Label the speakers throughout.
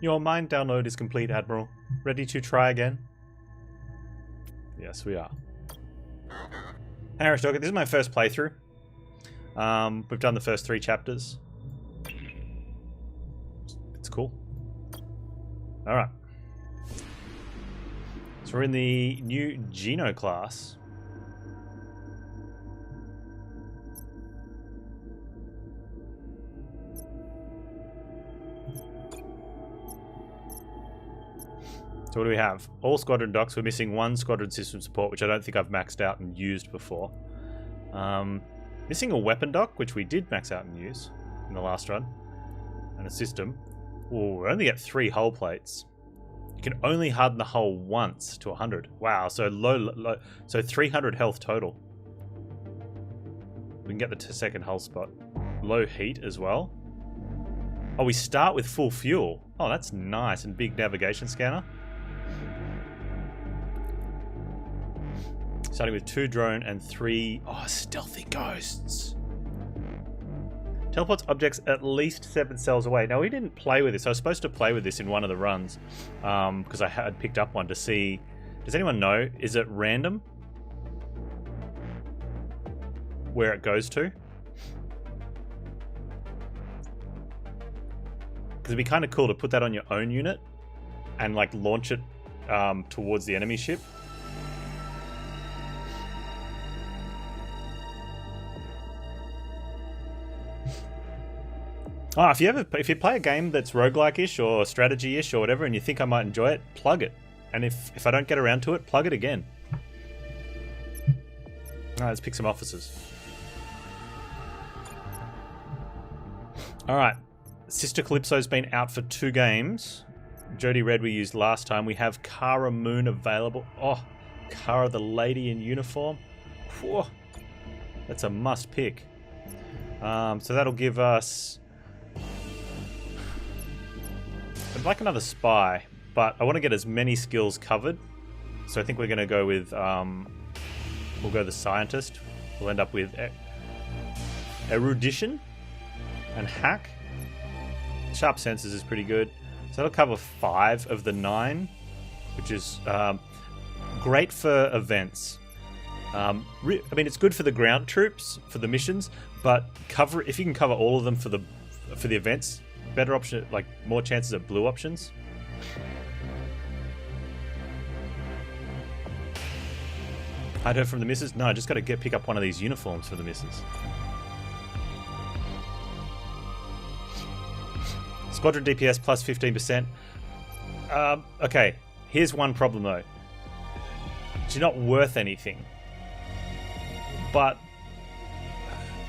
Speaker 1: Your mine download is complete, Admiral. Ready to try again? Yes, we are. Hey, Aristotle, this is my first playthrough. We've done the first 3 chapters. It's cool. Alright. So we're in the new Geno class. So what do we have? All squadron docks. We're missing 1 squadron system support, which I don't think I've maxed out and used before. Missing a weapon dock, which we did max out and use in the last run. And a system. Ooh, we only get 3 hull plates. You can only harden the hull once to 100. Wow, so low, so 300 health total. We can get the second hull spot. Low heat as well. Oh, we start with full fuel. Oh, that's nice. And big navigation scanner. Starting with 2 drone and 3... Oh, stealthy ghosts. Teleports objects at least 7 cells away. Now, we didn't play with this. I was supposed to play with this in one of the runs because I had picked up one to see... Does anyone know? Is it random? Where it goes to? Because it'd be kind of cool to put that on your own unit and like launch it towards the enemy ship. Oh, if you play a game that's roguelike-ish or strategy-ish or whatever and you think I might enjoy it, plug it. And if I don't get around to it, plug it again. Alright, let's pick some officers. Alright. Sister Calypso's been out for 2 games. Jodie Red we used last time. We have Cara Moon available. Oh, Cara the lady in uniform. Whew. That's a must pick. So that'll give us... I'd like another spy, but I want to get as many skills covered. So I think we're going to go with... we'll go the scientist. We'll end up with erudition and hack. Sharp senses is pretty good. So that'll cover 5 of the 9, which is great for events. I mean, it's good for the ground troops, for the missions, but if you can cover all of them for the events, better option, like more chances at blue options. Hide her from the missus? No, I just got to pick up one of these uniforms for the missus. Squadron DPS plus 15%. Okay, here's one problem though. She's not worth anything. But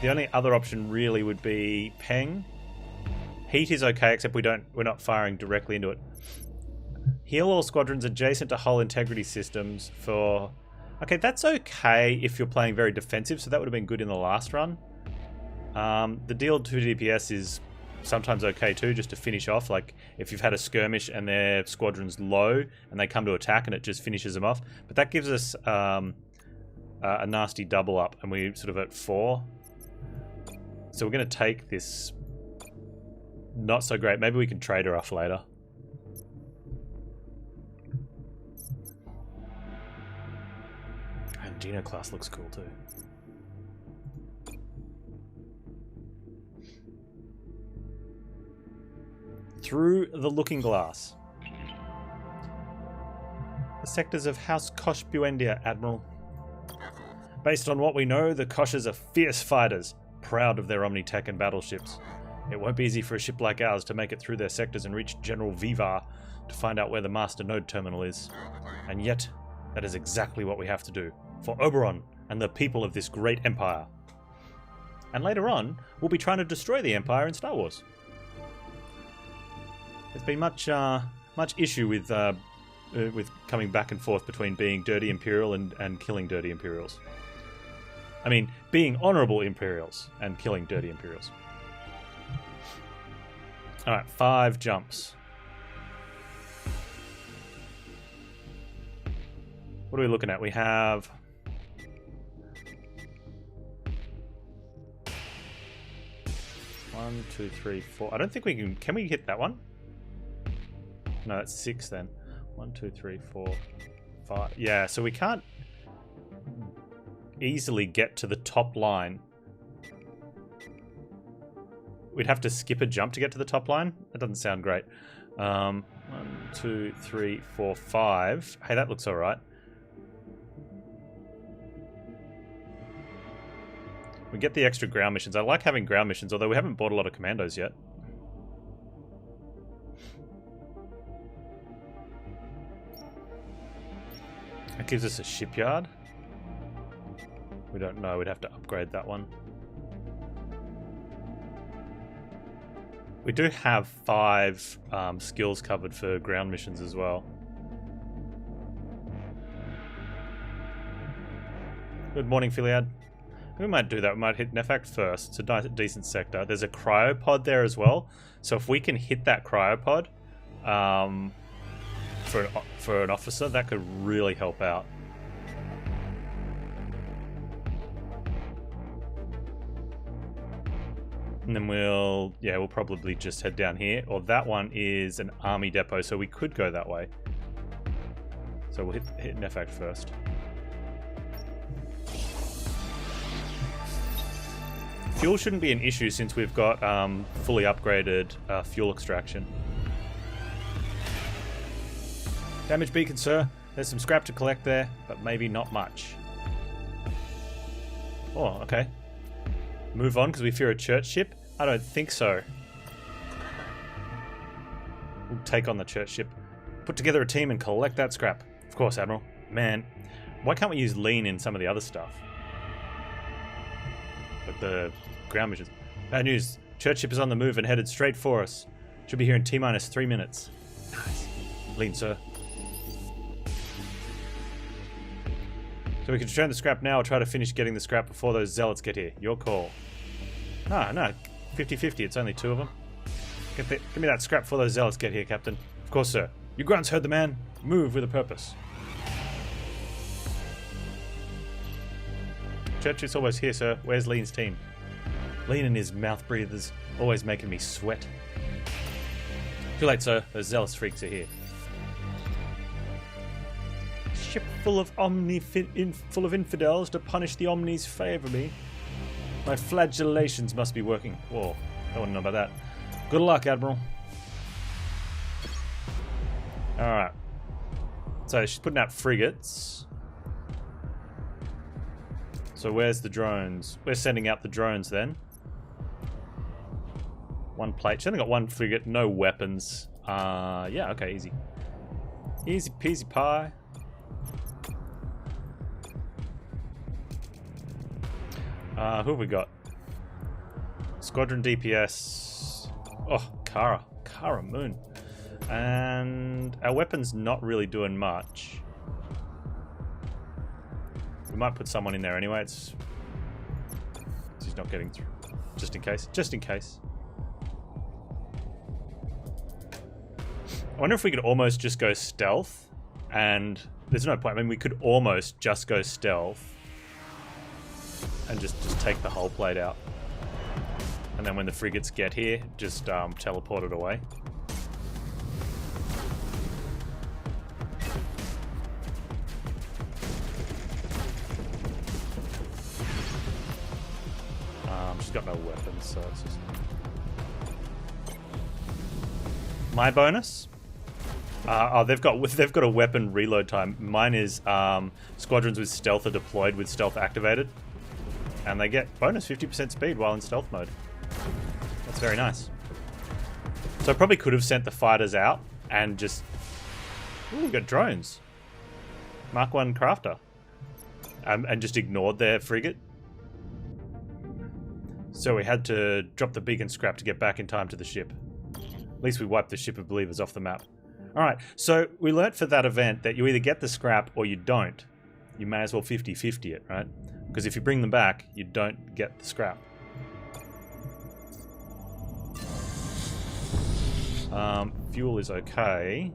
Speaker 1: the only other option really would be Peng. Heat is okay, except we're not firing directly into it. Heal all squadrons adjacent to hull integrity systems for... Okay, that's okay if you're playing very defensive, so that would have been good in the last run. The deal 2 DPS is sometimes okay too, just to finish off. Like if you've had a skirmish and their squadron's low and they come to attack and it just finishes them off. But that gives us a nasty double up, and we're sort of at 4. So we're going to take this... Not so great. Maybe we can trade her off later. And Geno class looks cool too. Through the looking glass. The sectors of House Kosh Buendia, Admiral. Based on what we know, the Koshes are fierce fighters, proud of their Omnitech and battleships. It won't be easy for a ship like ours to make it through their sectors and reach General Vivar to find out where the Master Node Terminal is. And yet, that is exactly what we have to do, for Oberon and the people of this great empire. And later on, we'll be trying to destroy the Empire in Star Wars. There's been much issue with coming back and forth between being dirty Imperial and killing dirty Imperials. I mean, being honourable Imperials and killing dirty Imperials. Alright, 5 jumps. What are we looking at? We have... 1, 2, 3, 4. I don't think we can. Can we hit that one? No, that's 6 then. 1, 2, 3, 4, 5. Yeah, so we can't easily get to the top line. We'd have to skip a jump to get to the top line. That doesn't sound great. 1, 2, 3, 4, 5. Hey, that looks all right. We get the extra ground missions. I like having ground missions, although we haven't bought a lot of commandos yet. That gives us a shipyard. We don't know. We'd have to upgrade that one. We do have 5 skills covered for ground missions as well. Good morning, Philiad. We might do that. We might hit Nefact first. It's a decent sector. There's a cryopod there as well. So if we can hit that cryopod for an officer, that could really help out. And then we'll probably just head down here. Or that one is an army depot, so we could go that way. So we'll hit Nefact first. Fuel shouldn't be an issue since we've got fully upgraded fuel extraction. Damaged beacon, sir. There's some scrap to collect there, but maybe not much. Oh, okay. Move on because we fear a church ship? I don't think so. We'll take on the church ship. Put together a team and collect that scrap. Of course, Admiral. Man, why can't we use lean in some of the other stuff? Like the ground missions. Bad news. Church ship is on the move and headed straight for us. Should be here in T-minus 3 minutes. Nice. Lean, sir. So we can return the scrap now or try to finish getting the scrap before those zealots get here. Your call. No. 50-50. It's only 2 of them. Give me that scrap before those zealots get here, Captain. Of course, sir. You grunts heard the man. Move with a purpose. Church is almost here, sir. Where's Lean's team? Lean and his mouth breathers, always making me sweat. Too late, sir. Those zealous freaks are here. Ship full of infidels to punish the Omnis favour me. My flagellations must be working. Whoa, I don't know about that. Good luck, Admiral. Alright. So she's putting out frigates. So where's the drones? We're sending out the drones then. 1 plate. She's only got 1 frigate, no weapons. Yeah, okay, easy. Easy peasy pie. Who have we got? Squadron DPS. Oh, Kara Moon. And our weapon's not really doing much. We might put someone in there anyway. She's not getting through. Just in case. Just in case. I wonder if we could almost just go stealth. And there's no point. I mean, we could almost just go stealth. And just take the whole plate out. And then when the frigates get here, just teleport it away. She's got no weapons, so it's just... My bonus? They've got a weapon reload time. Mine is squadrons with stealth are deployed with stealth activated. And they get bonus 50% speed while in stealth mode. That's very nice. So I probably could have sent the fighters out and just... Ooh, we got drones. Mark 1 crafter. And just ignored their frigate. So we had to drop the beacon scrap to get back in time to the ship. At least we wiped the ship of believers off the map. Alright, so we learnt for that event that you either get the scrap or you don't. You may as well 50-50 it, right? Because if you bring them back, you don't get the scrap. Fuel is okay.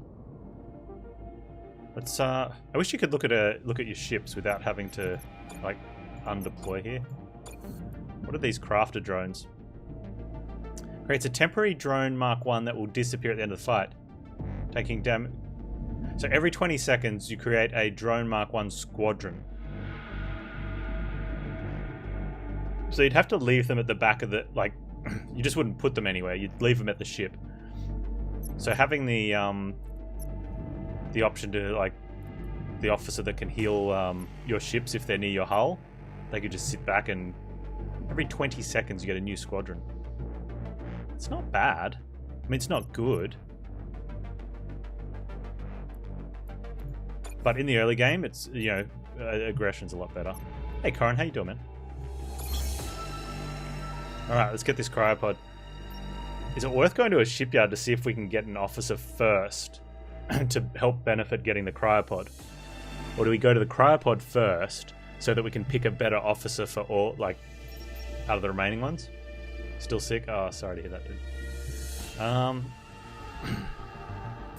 Speaker 1: Let's. I wish you could look at your ships without having to like undeploy here. What are these crafter drones? Creates a temporary drone Mark 1 that will disappear at the end of the fight. Taking damage. So every 20 seconds you create a drone Mark 1 squadron. So you'd have to leave them at the back of the... Like, you just wouldn't put them anywhere. You'd leave them at the ship. So having the option to, like, the officer that can heal your ships if they're near your hull, they could just sit back and every 20 seconds you get a new squadron. It's not bad. I mean, it's not good. But in the early game, it's, you know, aggression's a lot better. Hey, Corin, how you doing, man? Alright, let's get this cryopod. Is it worth going to a shipyard to see if we can get an officer first to help benefit getting the cryopod? Or do we go to the cryopod first so that we can pick a better officer for all, like, out of the remaining ones? Still sick? Oh, sorry to hear that, dude.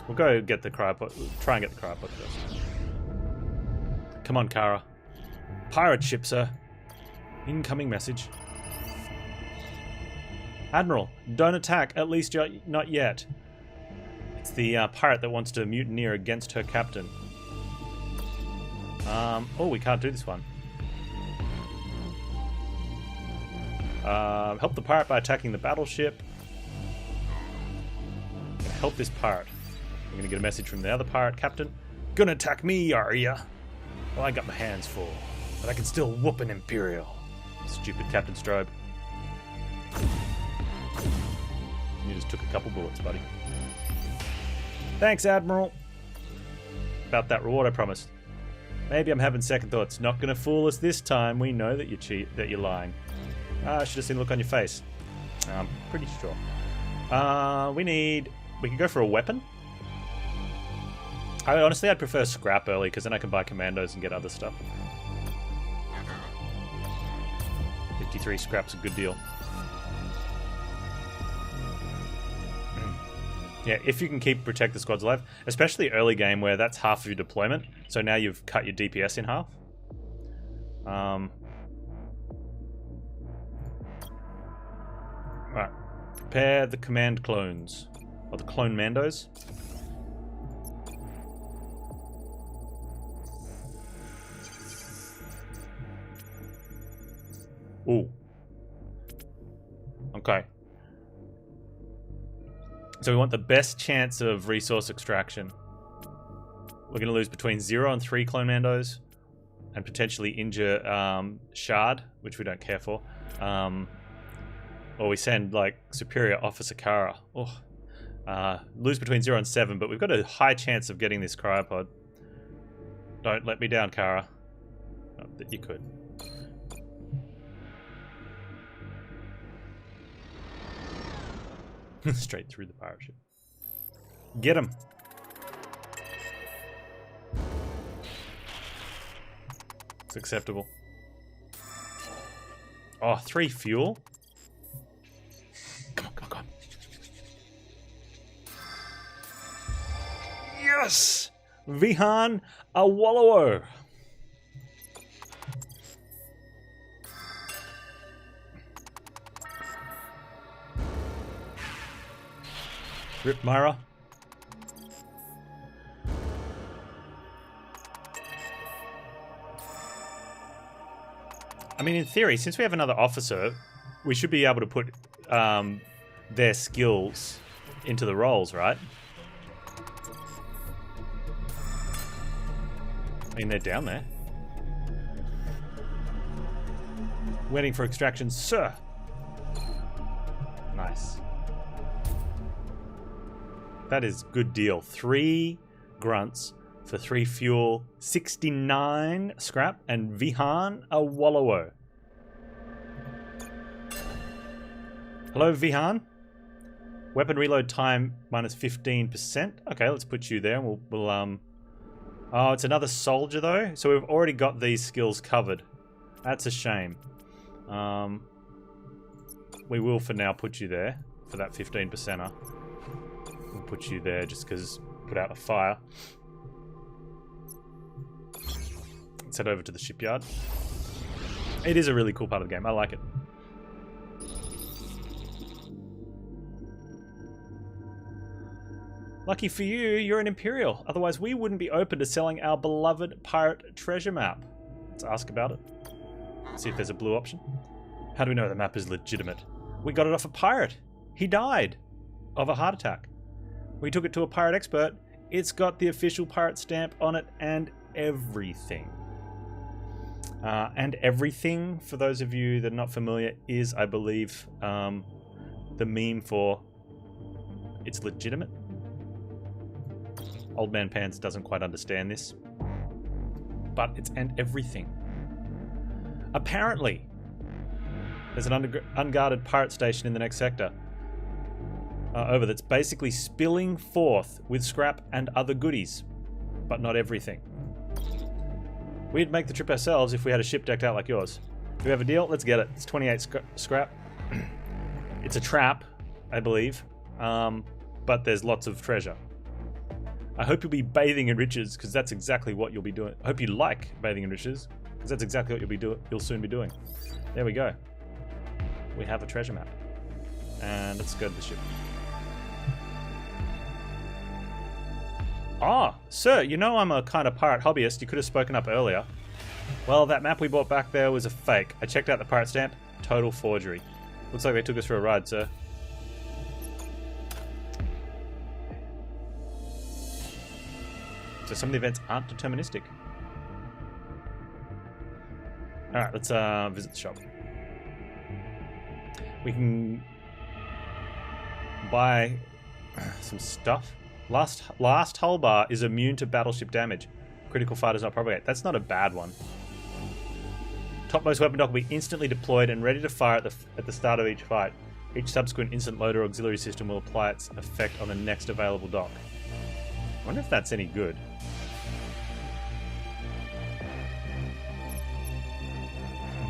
Speaker 1: We'll go get the cryopod. Try and get the cryopod first. Come on, Kara. Pirate ship, sir. Incoming message. Admiral, don't attack. At least not yet. It's the pirate that wants to mutineer against her captain. Oh, we can't do this one. Help the pirate by attacking the battleship. Help this pirate. I'm gonna get a message from the other pirate captain. Gonna attack me, are ya? Well, I got my hands full, but I can still whoop an Imperial. Stupid Captain Strobe. You just took a couple bullets, buddy. Thanks, Admiral. About that reward I promised. Maybe I'm having second thoughts. Not gonna fool us this time. We know that you're lying. I should have seen the look on your face. I'm pretty sure. We can go for a weapon. Honestly, I'd prefer scrap early, because then I can buy commandos and get other stuff. 53 scrap's a good deal. Yeah, if you can protect the squads alive, especially early game where that's half of your deployment. So now you've cut your DPS in half. Right, prepare the command clones, or the clone mandos. Ooh. Okay. So we want the best chance of resource extraction. We're going to lose between 0 and 3 clone mandos, and potentially injure Shard, which we don't care for. Or we send, like, Superior Officer Kara. Oh. Lose between 0 and 7, but we've got a high chance of getting this cryopod. Don't let me down, Kara. Oh, you could. Straight through the pirate ship. Get him. It's acceptable. Oh, 3 fuel? Come on, come on, come on. Yes! Vihan Awolowo. Rip Myra. I mean, in theory, since we have another officer, we should be able to put their skills into the roles, right? I mean, they're down there. Waiting for extraction, sir. Nice. That is good deal. 3 grunts for 3 fuel, 69 scrap, and Vihan Awolowo. Hello, Vihan. Weapon reload time minus 15%. Okay, let's put you there. And we'll Oh, it's another soldier though. So we've already got these skills covered. That's a shame. We will for now put you there for that 15%er. We'll put you there just because put out a fire. Let's head over to the shipyard. It is a really cool part of the game. I like it. Lucky for you, you're an Imperial. Otherwise, we wouldn't be open to selling our beloved pirate treasure map. Let's ask about it. See if there's a blue option. How do we know the map is legitimate? We got it off a pirate. He died of a heart attack. We took it to a pirate expert. It's got the official pirate stamp on it and everything. And everything, for those of you that are not familiar, is, I believe, the meme for it's legitimate. Old man Panz doesn't quite understand this. But it's and everything. Apparently, there's an unguarded pirate station in the next sector. Over that's basically spilling forth with scrap and other goodies. But not everything. We'd make the trip ourselves if we had a ship decked out like yours. Do we have a deal? Let's get it. It's 28 scrap. It's a trap, I believe. But there's lots of treasure. I hope you'll be bathing in riches, because that's exactly what you'll be doing. I hope you like bathing in riches, because that's exactly what you'll soon be doing. There we go. We have a treasure map. And let's go to the ship. Ah, sir, you know I'm a kind of pirate hobbyist. You could have spoken up earlier. Well, that map we bought back there was a fake. I checked out the pirate stamp. Total forgery. Looks like they took us for a ride, sir. So some of the events aren't deterministic. Alright, let's visit the shop. We can buy some stuff. Last hull bar is immune to battleship damage. Critical fire does not propagate. That's not a bad one. Topmost weapon dock will be instantly deployed and ready to fire at the start of each fight. Each subsequent instant loader auxiliary system will apply its effect on the next available dock. I wonder if that's any good.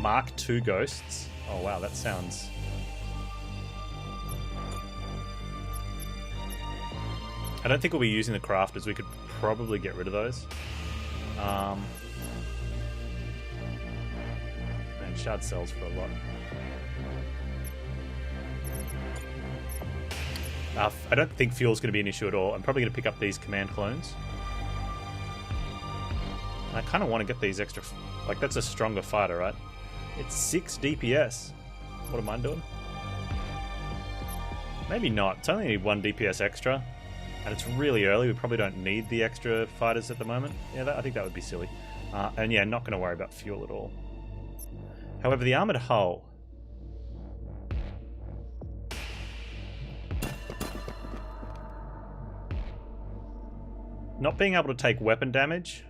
Speaker 1: Mark II ghosts. Oh wow, that sounds... I don't think we'll be using the crafters. We could probably get rid of those. And shard sells for a lot. I don't think fuel's going to be an issue at all. I'm probably going to pick up these command clones. And I kind of want to get these extra... Like, that's a stronger fighter, right? It's 6 DPS. What am I doing? Maybe not. It's only 1 DPS extra. And it's really early. We probably don't need the extra fighters at the moment. Yeah, I think that would be silly. And yeah, not going to worry about fuel at all. However, the armoured hull... Not being able to take weapon damage...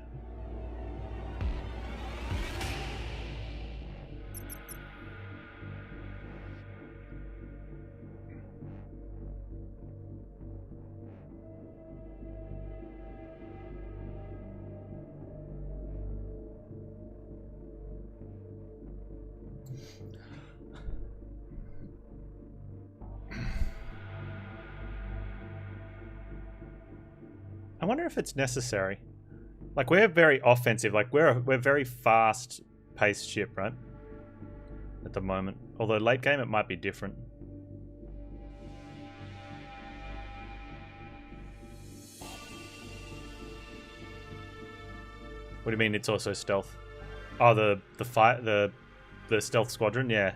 Speaker 1: I wonder if it's necessary. Like, we're very offensive. Like, we're very fast-paced ship, right? At the moment. Although late game, it might be different. What do you mean it's also stealth? Oh, the stealth squadron? Yeah.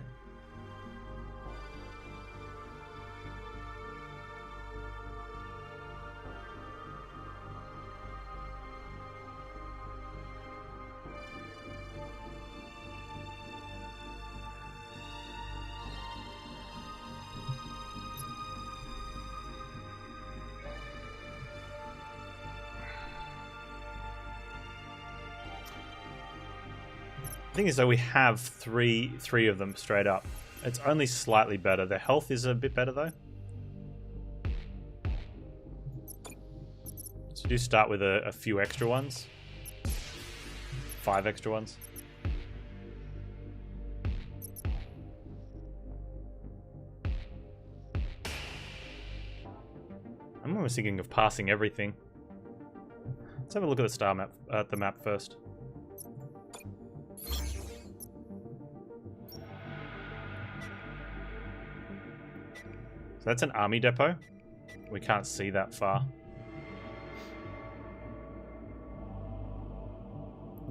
Speaker 1: The thing is, though, we have three of them straight up. It's only slightly better. Their health is a bit better, though. So do start with a few extra ones. 5 extra ones. I'm almost thinking of passing everything. Let's have a look at the star map, the map first. So that's an army depot. We can't see that far.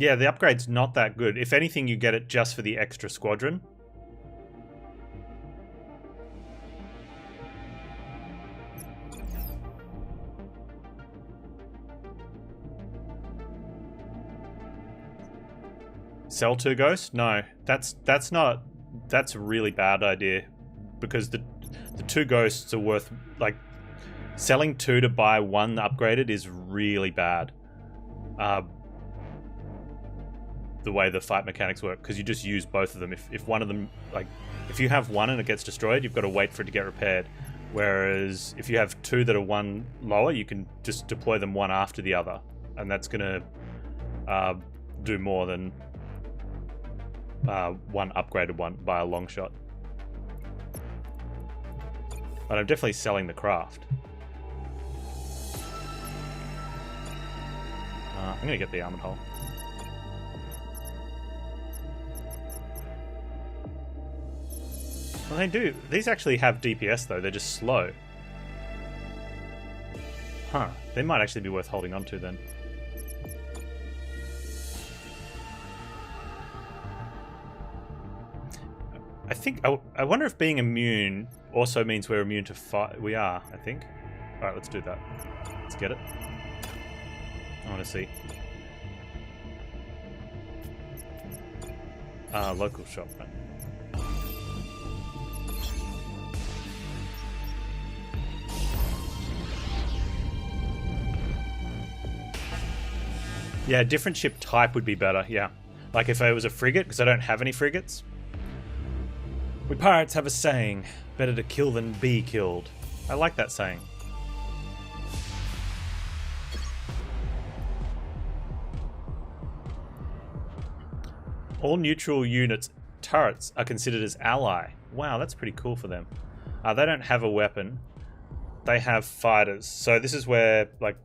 Speaker 1: Yeah, the upgrade's not that good. If anything, you get it just for the extra squadron. Sell 2 ghosts? No, that's a really bad idea, because the 2 ghosts are worth, like, selling 2 to buy 1 upgraded is really bad. The way the fight mechanics work, because you just use both of them. If one of them, like, if you have 1 and it gets destroyed, you've got to wait for it to get repaired. Whereas if you have 2 that are 1 lower, you can just deploy them 1 after the other, and that's gonna do more than 1 upgraded one by a long shot. But I'm definitely selling the craft. I'm gonna get the armored hull. Well, they do. These actually have DPS though, they're just slow. Huh, they might actually be worth holding on to then. I think, I wonder if being immune also means we're immune to fire. We are, I think. Alright, let's do that. Let's get it. I want to see. Local shop, right? Yeah, different ship type would be better, yeah. Like if it was a frigate, because I don't have any frigates. We pirates have a saying, better to kill than be killed. I like that saying. All neutral units' turrets are considered as ally. Wow, that's pretty cool for them. They don't have a weapon. They have fighters. So this is where, like,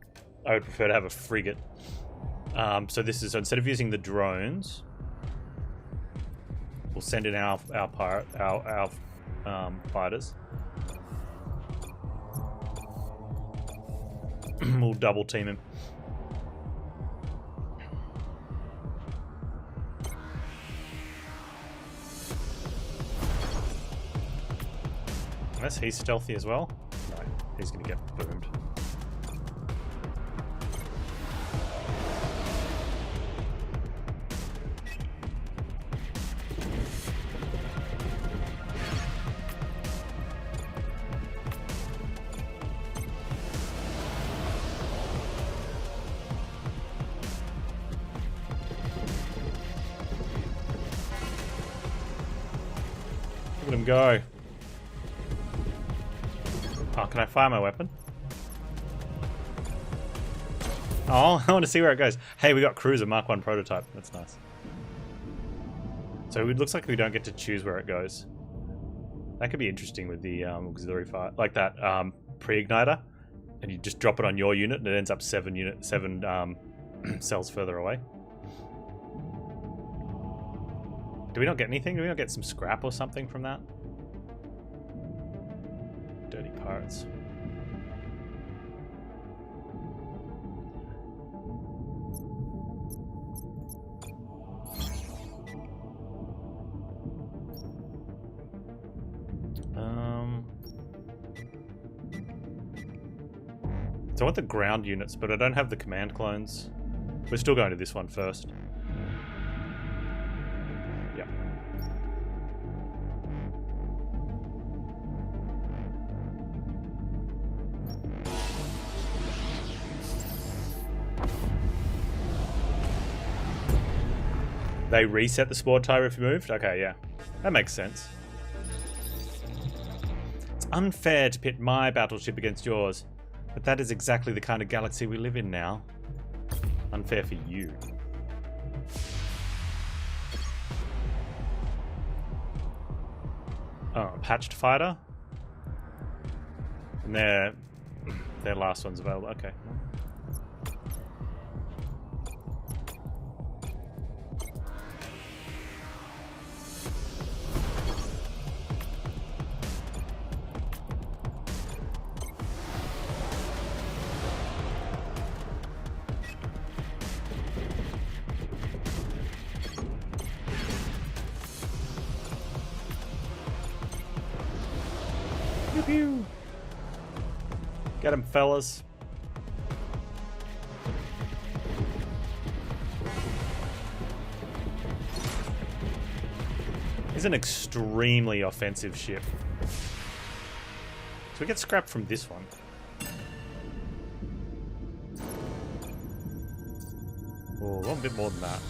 Speaker 1: I would prefer to have a frigate. So this is, so instead of using the drones, we'll send in our fighters. We'll double team him. Unless he's stealthy as well. No, he's gonna get boomed. Look at him go. Oh, can I fire my weapon? Oh, I want to see where it goes. Hey, we got Cruiser Mark 1 prototype. That's nice. So it looks like we don't get to choose where it goes. That could be interesting with the auxiliary fire, like that pre-igniter, and you just drop it on your unit, and it ends up 7 cells further away. Do we not get anything? Do we not get some scrap or something from that? Dirty pirates. So I want the ground units, but I don't have the command clones. We're still going to this one first. Yeah. They reset the spore tire if you moved? Okay, yeah. That makes sense. It's unfair to pit my battleship against yours, but that is exactly the kind of galaxy we live in now. Unfair for you. Oh, a patched fighter? And their last one's available. Okay. Phew. Get him, fellas. He's an extremely offensive ship. So we get scrapped from this one. Oh, a little bit more than that.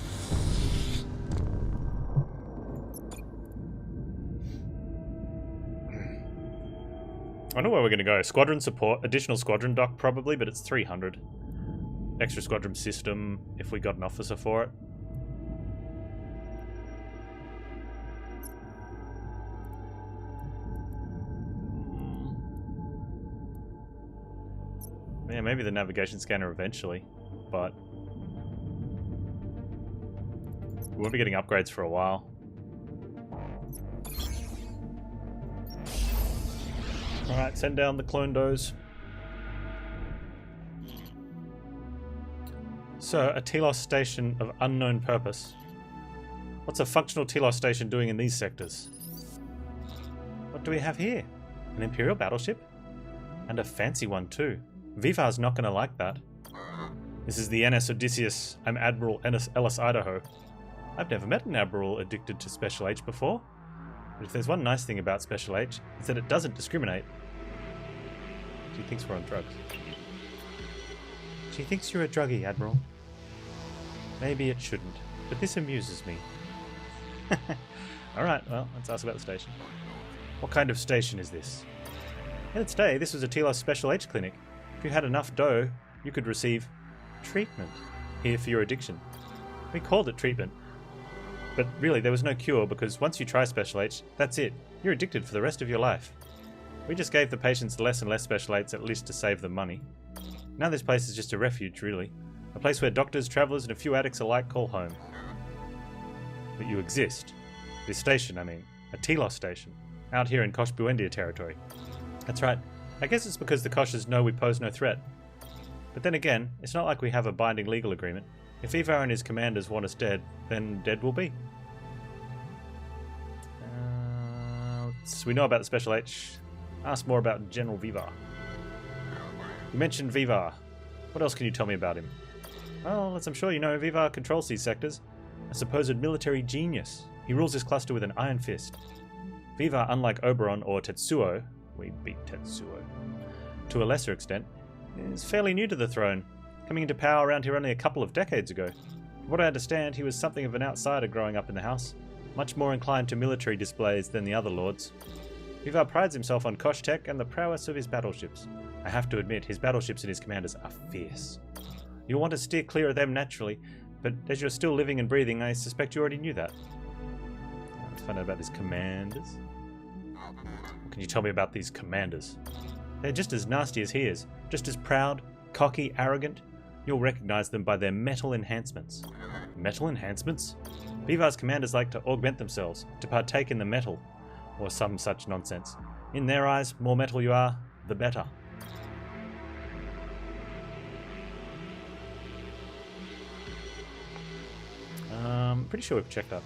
Speaker 1: I know where we're going to go. Squadron support. Additional squadron dock probably, but it's 300. Extra squadron system if we got an officer for it. Yeah, maybe the navigation scanner eventually, but we won't be getting upgrades for a while. Alright, send down the clone-dos. So, a Telos station of unknown purpose. What's a functional Telos station doing in these sectors? What do we have here? An Imperial battleship? And a fancy one too. Vivar's not going to like that. This is the NS Odysseus. I'm Admiral Ellis Idaho. I've never met an Admiral addicted to Special H before. But if there's one nice thing about Special H, it's that it doesn't discriminate. She thinks we're on drugs. She thinks you're a druggie, Admiral. Maybe it shouldn't, but this amuses me. Alright, well, let's ask about the station. What kind of station is this? In its day, this was a Telos Special H clinic. If you had enough dough, you could receive treatment here for your addiction. We called it treatment, but really there was no cure because once you try Special H, that's it. You're addicted for the rest of your life. We just gave the patients less and less Special H's at least to save them money. Now this place is just a refuge, really. A place where doctors, travellers and a few addicts alike call home. But you exist. This station, I mean. A Telos station. Out here in Kosh Buendia territory. That's right. I guess it's because the Koshers know we pose no threat. But then again, it's not like we have a binding legal agreement. If Ivar and his commanders want us dead, then dead we'll be. We know about the Special H. Ask more about General Vivar. You mentioned Vivar. What else can you tell me about him? Well, as I'm sure you know, Vivar controls these sectors. A supposed military genius. He rules this cluster with an iron fist. Vivar, unlike Oberon or Tetsuo, we beat Tetsuo, to a lesser extent, is fairly new to the throne, coming into power around here only a couple of decades ago. From what I understand, he was something of an outsider growing up in the house, much more inclined to military displays than the other lords. Vivar prides himself on Kosh tech and the prowess of his battleships. I have to admit, his battleships and his commanders are fierce. You'll want to steer clear of them naturally, but as you're still living and breathing, I suspect you already knew that. Let's find out about his commanders. What can you tell me about these commanders? They're just as nasty as he is, just as proud, cocky, arrogant. You'll recognize them by their metal enhancements. Metal enhancements? Vivar's commanders like to augment themselves, to partake in the metal, or some such nonsense. In their eyes, more metal you are, the better. Pretty sure we've checked up.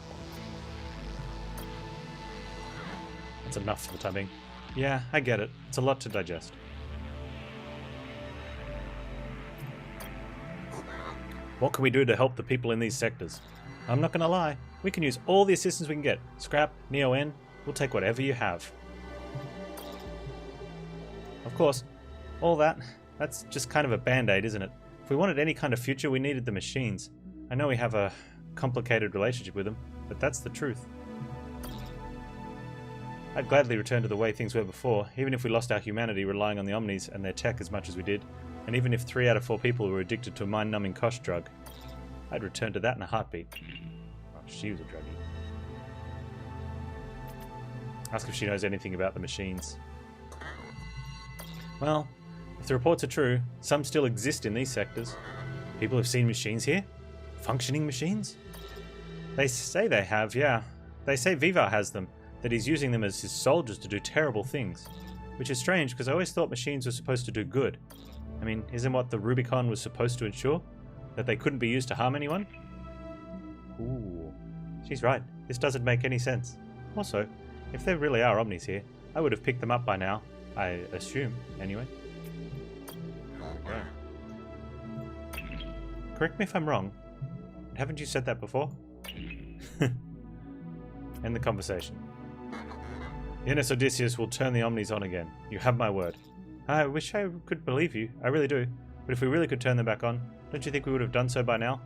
Speaker 1: That's enough for the time being. Yeah, I get it. It's a lot to digest. What can we do to help the people in these sectors? I'm not gonna lie. We can use all the assistance we can get. Scrap, Neo-N, we'll take whatever you have. Of course, all that's just kind of a band-aid, isn't it? If we wanted any kind of future, we needed the machines. I know we have a complicated relationship with them, but that's the truth. I'd gladly return to the way things were before, even if we lost our humanity relying on the Omnis and their tech as much as we did, and even if 3 out of 4 people were addicted to a mind-numbing Kosh drug. I'd return to that in a heartbeat. Oh, she was a druggie. Ask if she knows anything about the machines. Well, if the reports are true, some still exist in these sectors. People have seen machines here? Functioning machines? They say they have, yeah. They say Vivar has them, that he's using them as his soldiers to do terrible things. Which is strange, because I always thought machines were supposed to do good. I mean, isn't what the Rubicon was supposed to ensure? That they couldn't be used to harm anyone? Ooh. She's right. This doesn't make any sense. Also, if there really are Omnis here, I would have picked them up by now. I assume, anyway.
Speaker 2: Okay.
Speaker 1: Correct me if I'm wrong. Haven't you said that before? End the conversation. Ionis Odysseus will turn the Omnis on again. You have my word. I wish I could believe you. I really do. But if we really could turn them back on, don't you think we would have done so by now?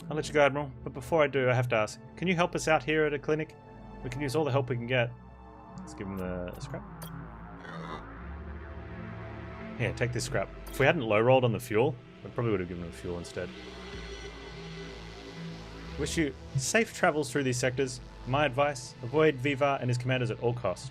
Speaker 1: I'll let you go, Admiral. But before I do, I have to ask. Can you help us out here at a clinic? We can use all the help we can get. Let's give him the scrap. Yeah, take this scrap. If we hadn't low-rolled on the fuel, we probably would have given him fuel instead. Wish you safe travels through these sectors. My advice, avoid Vivar and his commanders at all costs.